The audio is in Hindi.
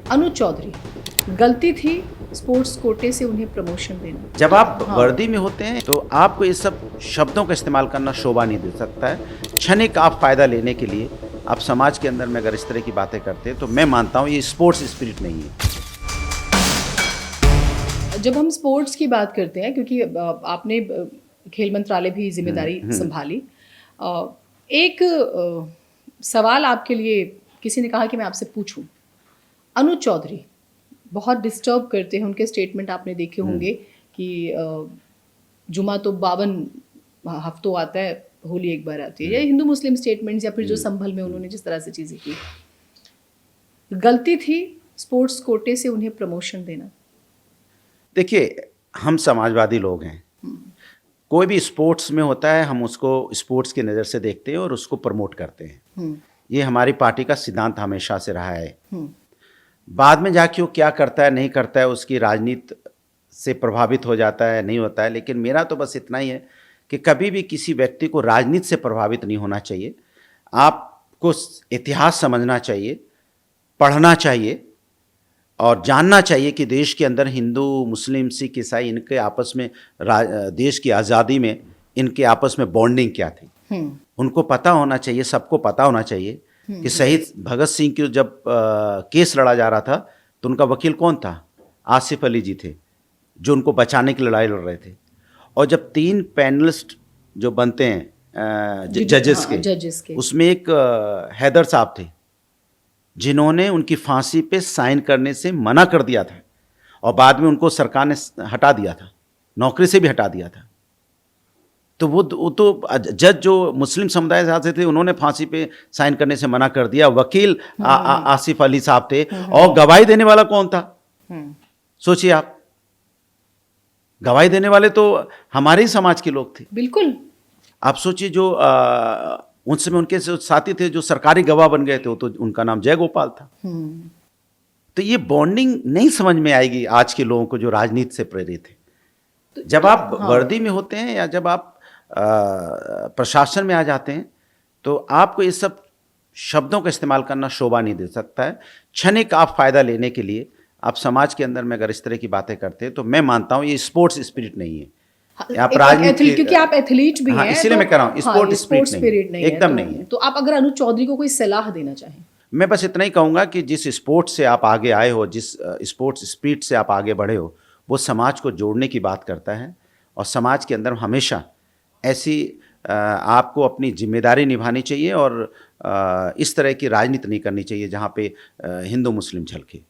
अनुज चौधरी, गलती थी स्पोर्ट्स कोटे से उन्हें प्रमोशन देना। जब आप हाँ। वर्दी में होते हैं तो आपको ये सब शब्दों का इस्तेमाल करना शोभा नहीं दे सकता है। क्षणिक आप फायदा लेने के लिए आप समाज के अंदर में अगर इस तरह की बातें करते हैं तो मैं मानता हूँ ये स्पोर्ट्स स्पिरिट नहीं है। जब हम स्पोर्ट्स की बात करते हैं, क्योंकि आपने खेल मंत्रालय भी जिम्मेदारी संभाली, एक सवाल आपके लिए किसी ने कहा कि मैं आपसे पूछूं। अनुज चौधरी बहुत डिस्टर्ब करते हैं, उनके स्टेटमेंट आपने देखे होंगे कि जुमा तो 52 हफ्तों आता है, होली एक बार आती है, या हिंदू मुस्लिम स्टेटमेंट्स, या फिर जो संभल में उन्होंने जिस तरह से चीज़ें की। गलती थी स्पोर्ट्स कोटे से उन्हें प्रमोशन देना। देखिए, हम समाजवादी लोग हैं, कोई भी स्पोर्ट्स में होता है हम उसको स्पोर्ट्स की नज़र से देखते हैं और उसको प्रमोट करते हैं। ये हमारी पार्टी का सिद्धांत हमेशा से रहा है। बाद में जाके वो क्या करता है नहीं करता है उसकी राजनीति से प्रभावित हो जाता है नहीं होता है, लेकिन मेरा तो बस इतना ही है कि कभी भी किसी व्यक्ति को राजनीति से प्रभावित नहीं होना चाहिए। आपको इतिहास समझना चाहिए, पढ़ना चाहिए और जानना चाहिए कि देश के अंदर हिंदू मुस्लिम सिख ईसाई इनके आपस में देश की आज़ादी में इनके आपस में बॉन्डिंग क्या थी, उनको पता होना चाहिए, सबको पता होना चाहिए कि शहीद भगत सिंह की जब केस लड़ा जा रहा था तो उनका वकील कौन था? आसिफ अली जी थे, जो उनको बचाने की लड़ाई लड़ रहे थे। और जब 3 पैनलिस्ट जो बनते हैं जजेस के, उसमें एक हैदर साहब थे जिन्होंने उनकी फांसी पे साइन करने से मना कर दिया था और बाद में उनको सरकार ने हटा दिया था, नौकरी से भी हटा दिया था। तो वो तो जज जो मुस्लिम समुदाय से आते थे उन्होंने फांसी पे साइन करने से मना कर दिया। वकील आसिफ अली साहब थे और गवाही देने वाला कौन था? सोचिए आप, गवाही देने वाले तो हमारे ही समाज के लोग थे। बिल्कुल। आप सोचिए, जो उन समय उनके साथी थे जो सरकारी गवाह बन गए थे, तो उनका नाम जय गोपाल था। तो ये बॉन्डिंग नहीं समझ में आएगी आज के लोगों को जो राजनीति से प्रेरित है। जब आप वर्दी में होते हैं या जब आप प्रशासन में आ जाते हैं तो आपको ये सब शब्दों का इस्तेमाल करना शोभा नहीं दे सकता है। क्षणिक आप फायदा लेने के लिए आप समाज के अंदर में अगर इस तरह की बातें करते हैं तो मैं मानता हूँ ये स्पोर्ट्स स्पिरिट नहीं है। क्योंकि आप एथलीट भी हैं, इसीलिए मैं कह रहा हूँ स्पोर्ट्स स्पिरिट नहीं, एकदम नहीं है। तो आप अगर अनुज चौधरी को कोई सलाह देना चाहें? मैं बस इतना ही कहूँगा कि जिस स्पोर्ट्स से आप आगे आए हो, जिस स्पोर्ट्स स्पिरिट से आप आगे बढ़े हो, वो समाज को जोड़ने की बात करता है और समाज के अंदर हमेशा ऐसी आपको अपनी जिम्मेदारी निभानी चाहिए और इस तरह की राजनीति नहीं करनी चाहिए जहाँ पे हिंदू मुस्लिम झलके।